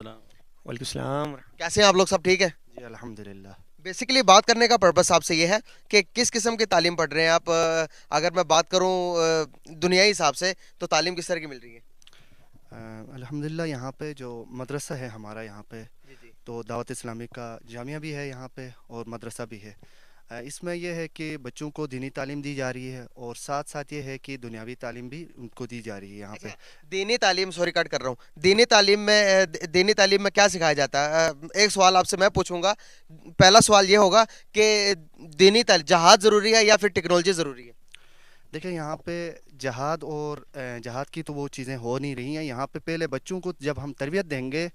وعلیکم السلام۔ کیسے ہیں آپ لوگ؟ سب ٹھیک ہے؟ جی الحمدللہ۔ بیسیکلی بات کرنے کا پرپس آپ سے یہ ہے کہ کس قسم کی تعلیم پڑھ رہے ہیں آپ؟ اگر میں بات کروں دنیائی حساب سے تو تعلیم کس طرح کی مل رہی ہے؟ الحمدللہ یہاں پہ جو مدرسہ ہے ہمارا یہاں پہ جی جی تو دعوت اسلامی کا جامعہ بھی ہے یہاں پہ اور مدرسہ بھی ہے۔ اس میں یہ ہے کہ بچوں کو دینی تعلیم دی جا رہی ہے اور ساتھ ساتھ یہ ہے کہ دنیاوی تعلیم بھی ان کو دی جا رہی ہے یہاں پہ۔ اچھا، دینی تعلیم، سوری کٹ کر رہا ہوں، دینی تعلیم میں کیا سکھایا جاتا ہے؟ ایک سوال آپ سے میں پوچھوں گا۔ پہلا سوال یہ ہوگا کہ دینی تعلیم جہاد ضروری ہے یا پھر ٹیکنالوجی ضروری ہے؟ دیکھیں یہاں پہ جہاد اور جہاد کی تو وہ چیزیں ہو نہیں رہی ہیں یہاں پہ۔ پہلے بچوں کو جب ہم تربیت دیں گے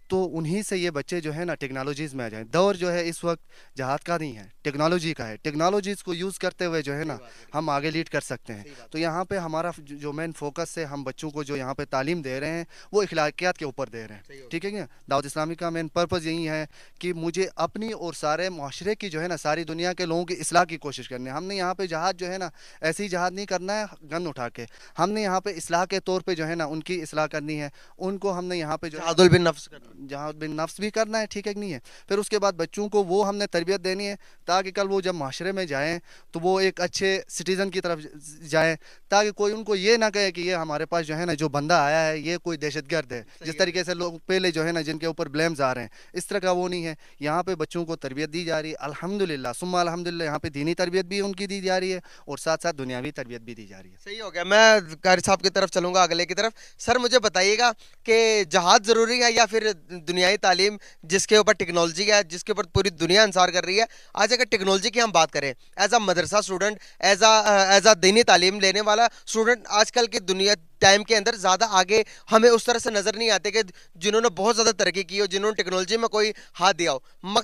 تو انہی سے یہ بچے جو ہے نا ٹیکنالوجیز میں آ جائیں۔ دور جو ہے اس وقت جہاد کا نہیں ہے، ٹیکنالوجی کا ہے۔ ٹیکنالوجیز کو یوز کرتے ہوئے جو ہے صحیح نا بات ہے، ہم آگے لیڈ کر سکتے ہیں۔ صحیح بات تو یہاں پہ ہمارا جو مین فوکس ہے، ہم بچوں کو جو یہاں پہ تعلیم دے رہے ہیں وہ اخلاقیات کے اوپر دے رہے ہیں، صحیح ہوگا۔ ٹھیک ہے نا؟ دعوت اسلامی کا مین پرپز یہی ہے کہ مجھے اپنی اور سارے معاشرے کی جو ہے نا، ساری دنیا کے لوگوں کی اصلاح کی کوشش کرنی ہے۔ ہم نے یہاں پہ جہاد جو ہے نا ایسے ہی جہاد نہیں کرنا ہے گن اٹھا کے، ہم نے یہاں پہ اصلاح کے طور پہ جو ہے نا ان کی اصلاح کرنی ہے۔ ان کو ہم نے یہاں پہ جو ہے جہاد البن نفس کرنا۔ جہاں بن نفس بھی کرنا ہے، ٹھیک ہے کہ نہیں ہے؟ پھر اس کے بعد بچوں کو وہ ہم نے تربیت دینی ہے تاکہ کل وہ جب معاشرے میں جائیں تو وہ ایک اچھے سٹیزن کی طرف جائیں، تاکہ کوئی ان کو یہ نہ کہے کہ یہ ہمارے پاس جو ہے نا جو بندہ آیا ہے یہ کوئی دہشت گرد ہے، صحیح جس ہے، طریقے سے لوگ پہلے جو ہے نا جن کے اوپر بلیمز آ رہے ہیں، اس طرح کا وہ نہیں ہے۔ یہاں پہ بچوں کو تربیت دی جا رہی ہے الحمدللہ ثم الحمدللہ۔ یہاں پہ دینی تربیت بھی ان کی دی جا رہی ہے اور ساتھ ساتھ دنیاوی تربیت بھی دی جا رہی ہے۔ صحیح ہو گیا۔ میں قاری صاحب کی طرف چلوں گا، اگلے کی طرف۔ سر مجھے بتائیے گا کہ جہاد ضروری ہے یا پھر دنیائی تعلیم جس کے اوپر ٹیکنالوجی ہے، جس کے اوپر پوری دنیا انصار کر رہی ہے؟ آج اگر ٹیکنالوجی کی ہم بات کریں، ایز اے مدرسہ اسٹوڈنٹ، ایز اے دینی تعلیم لینے والا اسٹوڈنٹ، آج کل کی دنیا ٹائم کے اندر زیادہ آگے ہمیں اس طرح سے نظر نہیں آتے کہ جنہوں نے بہت زیادہ ترقی کی ہو، جنہوں نے ٹیکنالوجی میں کوئی ہاتھ دیا ہو۔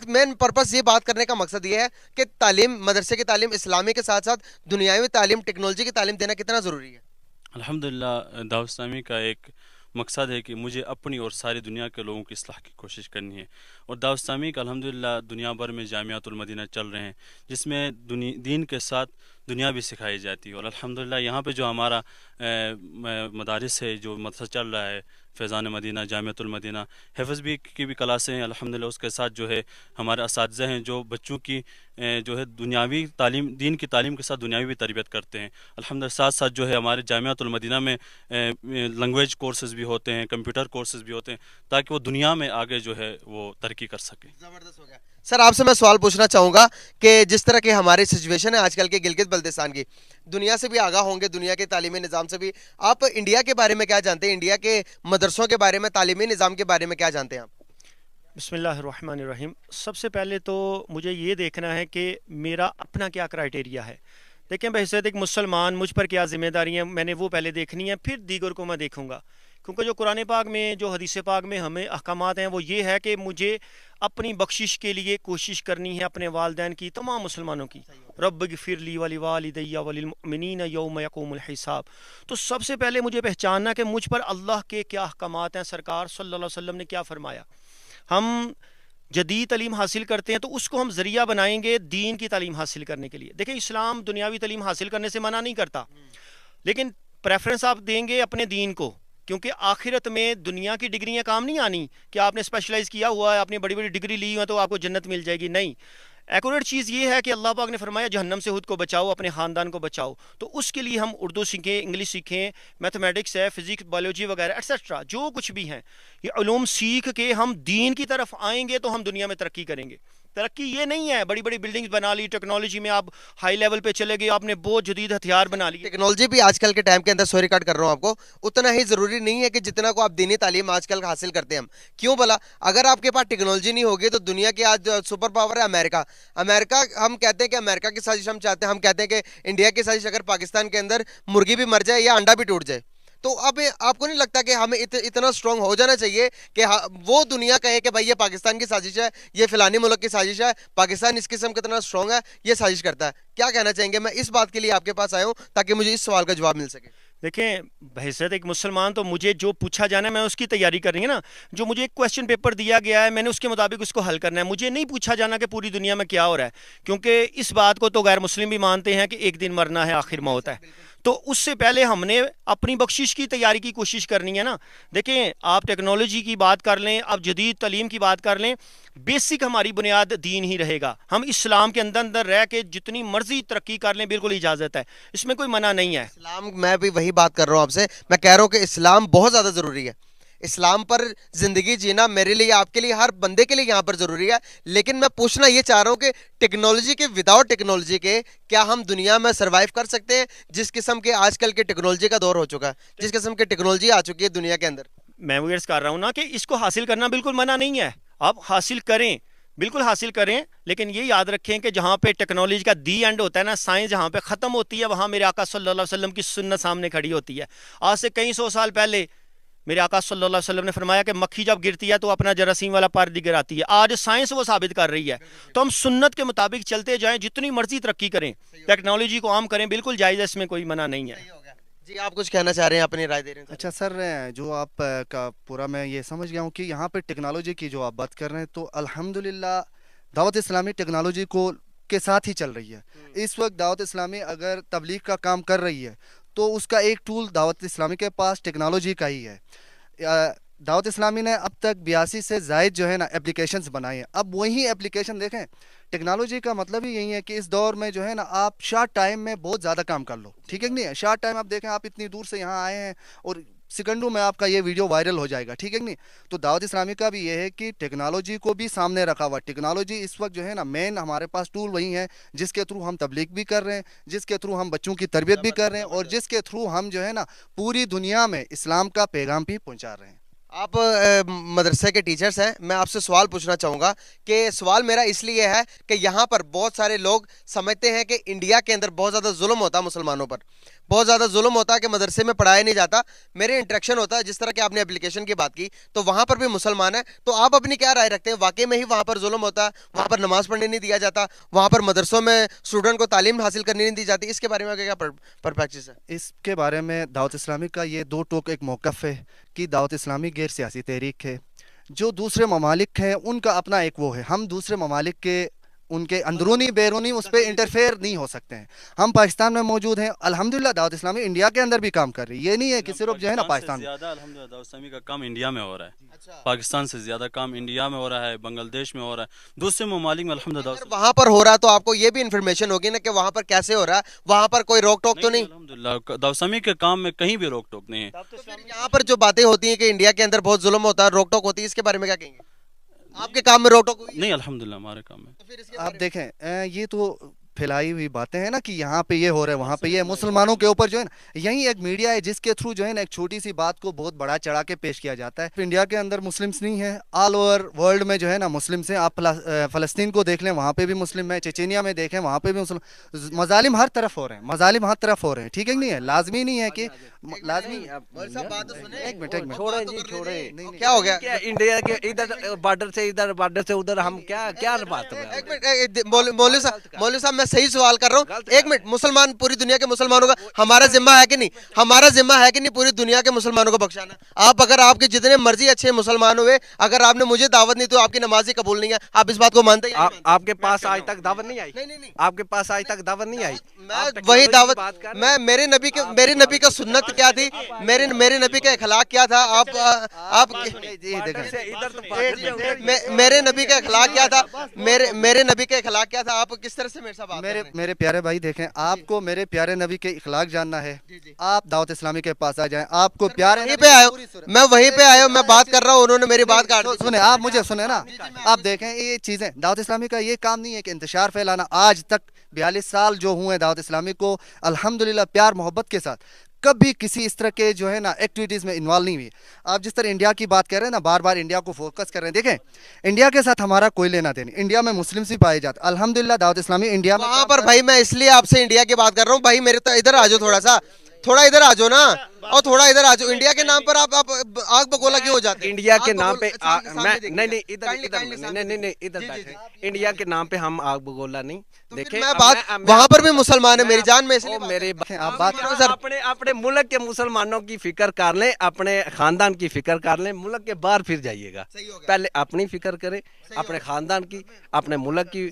مین پرپس یہ بات کرنے کا مقصد یہ ہے کہ تعلیم، مدرسے کی تعلیم اسلامی کے ساتھ ساتھ دنیاوی تعلیم، ٹیکنالوجی کی تعلیم دینا کتنا ضروری ہے؟ الحمدللہ دعوت اسلامی کا ایک مقصد ہے کہ مجھے اپنی اور ساری دنیا کے لوگوں کی اصلاح کی کوشش کرنی ہے، اور دعوت اسلامی کا الحمدللہ دنیا بھر میں جامعات المدینہ چل رہے ہیں جس میں دین کے ساتھ دنیا بھی سکھائی جاتی ہے۔ اور الحمدللہ یہاں پہ جو ہمارا مدارس ہے، جو مدرسہ چل رہا ہے فیضان مدینہ، جامعۃ المدینہ، حفظ بھی کی بھی کلاسیں ہیں الحمدللہ۔ اس کے ساتھ جو ہے ہمارے اساتذہ ہیں جو بچوں کی جو ہے دنیاوی تعلیم، دین کی تعلیم کے ساتھ دنیاوی بھی تربیت کرتے ہیں الحمدللہ۔ ساتھ ساتھ جو ہے ہمارے جامعۃ المدینہ میں لینگویج کورسز بھی ہوتے ہیں، کمپیوٹر کورسز بھی ہوتے ہیں، تاکہ وہ دنیا میں آگے جو ہے وہ ترقی کر سکے۔ زبردست ہو گیا۔ سر آپ سے میں سوال پوچھنا چاہوں گا کہ جس طرح کی ہماری سچویشن ہے آج کل کے گلگت بلتستان کی، دنیا سے بھی آگاہ ہوں گے، دنیا کے تعلیمی نظام سے بھی، آپ انڈیا کے بارے میں کیا جانتے ہیں؟ انڈیا کے مدرسوں کے بارے میں، تعلیمی نظام کے بارے میں کیا جانتے ہیں آپ؟ بسم اللہ الرحمن الرحیم۔ سب سے پہلے تو مجھے یہ دیکھنا ہے کہ میرا اپنا کیا کرائٹیریا ہے۔ دیکھیں بحیثیت ایک مسلمان مجھ پر کیا ذمہ داریاں میں نے وہ پہلے دیکھنی ہے، پھر دیگر کو میں دیکھوں گا، کیونکہ جو قرآن پاک میں، جو حدیث پاک میں ہمیں احکامات ہیں وہ یہ ہے کہ مجھے اپنی بخشش کے لیے کوشش کرنی ہے، اپنے والدین کی، تمام مسلمانوں کی۔ رب اغفر لی ولوالدی وللمؤمنین یوم یقوم الحساب۔ تو سب سے پہلے مجھے پہچاننا کہ مجھ پر اللہ کے کیا احکامات ہیں، سرکار صلی اللہ علیہ وسلم نے کیا فرمایا۔ ہم جدید تعلیم حاصل کرتے ہیں تو اس کو ہم ذریعہ بنائیں گے دین کی تعلیم حاصل کرنے کے لیے۔ دیکھیں اسلام دنیاوی تعلیم حاصل کرنے سے منع نہیں کرتا، لیکن پریفرنس آپ دیں گے اپنے دین کو، کیونکہ آخرت میں دنیا کی ڈگریاں کام نہیں آنی کہ آپ نے اسپیشلائز کیا ہوا ہے، آپ نے بڑی بڑی ڈگری لی ہے تو آپ کو جنت مل جائے گی، نہیں۔ ایکوریٹ چیز یہ ہے کہ اللہ پاک نے فرمایا جہنم سے خود کو بچاؤ، اپنے خاندان کو بچاؤ۔ تو اس کے لیے ہم اردو سیکھیں، انگلش سیکھیں، میتھمیٹکس ہے، فزکس، بایولوجی وغیرہ ایٹسٹرا جو کچھ بھی ہیں، یہ علوم سیکھ کے ہم دین کی طرف آئیں گے تو ہم دنیا میں ترقی کریں گے۔ ترقی یہ نہیں ہے بڑی بڑی بلڈنگز بنا لی، ٹیکنالوجی میں آپ ہائی لیول پہ چلے گئے، آپ نے بہت جدید ہتھیار بنا لیے۔ ٹیکنالوجی بھی آج کل کے ٹائم کے اندر، سوری کٹ کر رہا ہوں آپ کو، اتنا ہی ضروری نہیں ہے کہ جتنا کو آپ دینی تعلیم آج کل حاصل کرتے ہیں ہم۔ کیوں بلا؟ اگر آپ کے پاس ٹیکنالوجی نہیں ہوگی تو دنیا کی آج سپر پاور ہے امریکہ۔ امریکہ، ہم کہتے ہیں کہ امریکہ کی سازش ہم چاہتے ہیں، ہم کہتے ہیں کہ انڈیا کی سازش اگر پاکستان کے اندر مرغی بھی مر جائے یا انڈا بھی ٹوٹ جائے تو اب آپ کو نہیں لگتا کہ ہمیں اتنا اسٹرانگ ہو جانا چاہیے کہ وہ دنیا کہے کہ بھائی یہ پاکستان کی سازش ہے، یہ فلانی ملک کی سازش ہے، پاکستان اس قسم کا اتنا اسٹرانگ ہے، یہ سازش کرتا ہے؟ کیا کہنا چاہیں گے؟ میں اس بات کے لیے آپ کے پاس آیا ہوں تاکہ مجھے اس سوال کا جواب مل سکے۔ دیکھیں بحیثیت ایک مسلمان تو مجھے جو پوچھا جانا ہے میں اس کی تیاری کر رہی ہوں نا، جو مجھے ایک کویشچن پیپر دیا گیا ہے میں نے اس کے مطابق اس کو حل کرنا ہے۔ مجھے نہیں پوچھا جانا کہ پوری دنیا میں کیا ہو رہا ہے، کیونکہ اس بات کو تو غیر مسلم بھی مانتے ہیں کہ ایک دن مرنا ہے، آخر موت ہے۔ تو اس سے پہلے ہم نے اپنی بخشش کی تیاری کی کوشش کرنی ہے نا. دیکھیں آپ ٹیکنالوجی کی بات کر لیں, اب جدید تعلیم کی بات کر لیں, بیسک ہماری بنیاد دین ہی رہے گا. ہم اسلام کے اندر رہ کے جتنی مرضی ترقی کر لیں بالکل اجازت ہے, اس میں کوئی منع نہیں ہے. اسلام, میں بھی وہی بات کر رہا ہوں آپ سے, میں کہہ رہا ہوں کہ اسلام بہت زیادہ ضروری ہے. اسلام پر زندگی جینا میرے لیے, آپ کے لیے, ہر بندے کے لیے یہاں پر ضروری ہے. لیکن میں پوچھنا یہ چاہ رہا ہوں کہ ٹیکنالوجی کے, وداؤٹ ٹیکنالوجی کے کیا ہم دنیا میں سروائیو کر سکتے ہیں؟ جس قسم کے آج کل کے ٹیکنالوجی کا دور ہو چکا ہے, جس قسم کی ٹیکنالوجی آ چکی ہے دنیا کے اندر. میں وہ عرض کر رہا ہوں نا کہ اس کو حاصل کرنا بالکل منع نہیں ہے, آپ حاصل کریں, بالکل حاصل کریں. لیکن یہ یاد رکھیں کہ جہاں پہ ٹیکنالوجی کا دی اینڈ ہوتا ہے نا, سائنس جہاں پہ ختم ہوتی ہے, وہاں میرے آقا صلی اللہ علیہ وسلم کی سنت سامنے کھڑی ہوتی ہے. آج سے کئی سو سال پہلے میرے آقا صلی اللہ علیہ وسلم نے فرمایا کہ مکھی جب گرتی ہے تو اپنا جراثیم والا پردی گراتی ہے. آج سائنس وہ ثابت کر رہی ہے. تو ہم سنت کے مطابق چلتے جائیں, جتنی مرضی ترقی کریں, ٹیکنالوجی کو عام کریں, بالکل جائز ہے, اس میں کوئی منع نہیں ہے. جی آپ کچھ کہنا چاہ رہے ہیں, اپنی رائے دے رہے ہیں. اچھا سر, جو آپ کا پورا میں یہ سمجھ گیا ہوں کہ یہاں پہ ٹیکنالوجی کی جو آپ بات کر رہے ہیں, تو الحمدللہ دعوت اسلامی ٹیکنالوجی کو کے ساتھ ہی چل رہی ہے. اس وقت دعوت اسلامی اگر تبلیغ کا کام کر رہی ہے تو اس کا ایک ٹول دعوت اسلامی کے پاس ٹیکنالوجی کا ہی ہے. دعوت اسلامی نے اب تک 82 سے زائد جو ہے نا اپلیکیشنز بنائے ہیں. اب وہی اپلیکیشن دیکھیں, ٹیکنالوجی کا مطلب ہی یہی ہے کہ اس دور میں جو ہے نا آپ شارٹ ٹائم میں بہت زیادہ کام کر لو, ٹھیک ہے کہ نہیں. شارٹ ٹائم آپ دیکھیں, آپ اتنی دور سے یہاں آئے ہیں اور سیکنڈوں میں آپ کا یہ ویڈیو وائرل ہو جائے گا, ٹھیک ہے کہ نہیں. تو دعوت اسلامی کا بھی یہ ہے کہ ٹیکنالوجی کو بھی سامنے رکھا ہوا. ٹیکنالوجی اس وقت جو ہے نا مین ہمارے پاس ٹول وہی ہے جس کے تھرو ہم تبلیغ بھی کر رہے ہیں, جس کے تھرو ہم بچوں کی تربیت بھی کر رہے ہیں, اور جس کے تھرو ہم جو ہے نا پوری دنیا میں اسلام کا پیغام بھی پہنچا رہے ہیں. آپ مدرسے کے ٹیچرز ہیں, میں آپ سے سوال پوچھنا چاہوں گا کہ سوال میرا اس لیے ہے کہ یہاں پر بہت سارے لوگ سمجھتے ہیں کہ انڈیا کے اندر بہت زیادہ ظلم ہوتا ہے مسلمانوں پر, بہت زیادہ ظلم ہوتا ہے کہ مدرسے میں پڑھایا نہیں جاتا. میرے انٹریکشن ہوتا ہے, جس طرح کہ آپ نے اپلیکیشن کی بات کی, تو وہاں پر بھی مسلمان ہیں. تو آپ اپنی کیا رائے رکھتے ہیں, واقعی میں ہی وہاں پر ظلم ہوتا ہے, وہاں پر نماز پڑھنے نہیں دیا جاتا, وہاں پر مدرسوں میں اسٹوڈنٹ کو تعلیم حاصل کرنے نہیں دی جاتی؟ اس کے بارے میں کیا پرپیکٹس ہے؟ اس کے بارے میں دعوت اسلامی کا یہ دو ٹوک ایک موقف ہے کہ دعوت اسلامی غیر سیاسی تحریک ہے. جو دوسرے ممالک ہیں ان کا اپنا ایک وہ ہے, ہم دوسرے ممالک کے ان کے اندرونی بیرونی اس پہ انٹرفیئر نہیں ہو سکتے ہیں. ہم پاکستان میں موجود ہیں, الحمدللہ دعوت اسلامی انڈیا کے اندر بھی کام کر رہی ہے. یہ نہیں ہے کہ صرف جو ہے نا پاکستان میں. زیادہ الحمدللہ دعوت اسلامی کا کام انڈیا میں ہو رہا ہے, پاکستان سے زیادہ کام انڈیا میں ہو رہا ہے, بنگلہ دیش میں ہو رہا ہے, دوسرے ممالک میں الحمدللہ. وہاں پر ہو رہا ہے تو آپ کو یہ بھی انفارمیشن ہوگی نا کہ وہاں پر کیسے ہو رہا ہے, وہاں پر کوئی روک ٹوک تو نہیں؟ الحمدللہ دعوت اسلامی کے کام میں کہیں بھی روک ٹوک نہیں ہے. یہاں پر جو باتیں ہوتی ہیں کہ انڈیا کے اندر بہت ظلم ہوتا ہے, روک ٹوک ہوتی ہے, اس کے بارے میں کیا کہیں گے؟ آپ کے کام میں روک ٹوک ہوئی نہیں, الحمدللہ ہمارے کام میں. آپ دیکھیں, یہ تو پھیلائی ہوئی باتیں ہیں نا کہ یہاں پہ یہ ہو رہا ہے, وہاں پہ یہ, مسلمانوں کے اوپر جو ہے نا, یہی ایک میڈیا ہے جس کے تھرو جو ہے نا ایک چھوٹی سی بات کو بہت بڑا چڑھا کے پیش کیا جاتا ہے. انڈیا کے اندر مسلمس نہیں ہیں, آل اوور ورلڈ میں جو ہے نا مسلمس ہیں. آپ فلسطین کو دیکھ لیں, وہاں پہ بھی مسلم ہیں. چچینیا میں دیکھیں, وہاں پہ بھی مسلم. مظالم ہر طرف ہو رہے ہیں, مظالم ہر طرف ہو رہے ہیں, ٹھیک ہے نہیں ہے. لازمی نہیں ہے کہ لازمی. ایک منٹ کیا ہو گیا انڈیا کے ادھر بارڈر سے ادھر ہم کیا بات ہے؟ مولوی صاحب میں صحیح سوال کر رہا ہوں, ایک منٹ. مسلمان, پوری دنیا کے مسلمانوں کا ہمارا ذمہ ہے کہ نہیں, ہمارا ذمہ ہے کہ نہیں پوری دنیا کے مسلمانوں کو بخشانا؟ آپ اگر آپ کے جتنے مرضی اچھے مسلمان ہوئے, اگر آپ نے مجھے دعوت نہیں تو آپ کی نماز ہی قبول نہیں ہے. آپ اس بات کو مانتے ہیں؟ آپ کے پاس آج تک دعوت نہیں آئی؟ آپ کے پاس آج تک دعوت نہیں آئی؟ میں وہی دعوت, میں میرے نبی کا سنت کیا تھی, میرے نبی کا اخلاق کیا تھا, آپ میرے نبی کا اخلاق کیا تھا, میرے نبی کا اخلاق کیا تھا, آپ کس طرح سے میرے ساتھ بات؟ میرے پیارے بھائی دیکھیں, آپ کو میرے پیارے نبی کے اخلاق جاننا ہے, آپ دعوت اسلامی کے پاس آ جائیں. آپ کو پیارے وہیں پہ آئے, میں وہیں پہ آیا ہوں, میں بات کر رہا ہوں, انہوں نے میری بات کاٹ دی. سنیں, آپ مجھے سنیں نا. آپ دیکھیں یہ چیزیں, دعوت اسلامی کا یہ کام نہیں ہے کہ انتشار پھیلانا. آج تک 42 سال جو ہوئے دعوت اسلامی کو الحمدللہ پیار محبت کے ساتھ کبھی کسی اس طرح کے جو ہے نا ایکٹیویٹیز میں انوالو نہیں ہوئی. آپ جس طرح انڈیا کی بات کر رہے ہیں نا, بار بار انڈیا کو فوکس کر رہے ہیں, دیکھیں انڈیا کے ساتھ ہمارا کوئی لینا دینا. انڈیا میں مسلم بھی پائے جاتے, الحمدللہ دعوت اسلامی انڈیا میں. وہاں پر بھائی میں اس لیے آپ سے انڈیا کی بات کر رہا ہوں بھائی, میرے تو ادھر آ جاؤ, تھوڑا ادھر آ جاؤ نا, اور تھوڑا ادھر آ جاؤ. انڈیا کے نام پر آپ آگ بگولا کیوں ہو جاتے ہیں؟ انڈیا کے نام پہ ادھر انڈیا کے نام پہ ہم آگ بگولا نہیں. دیکھیں وہاں پر بھی مسلمان ہیں, میری جان میں اپنے ملک کے مسلمانوں کی فکر کر لیں, اپنے خاندان کی فکر کر لیں, ملک کے باہر پھر جائیے گا. پہلے اپنی فکر کریں, اپنے خاندان کی, اپنے ملک کی.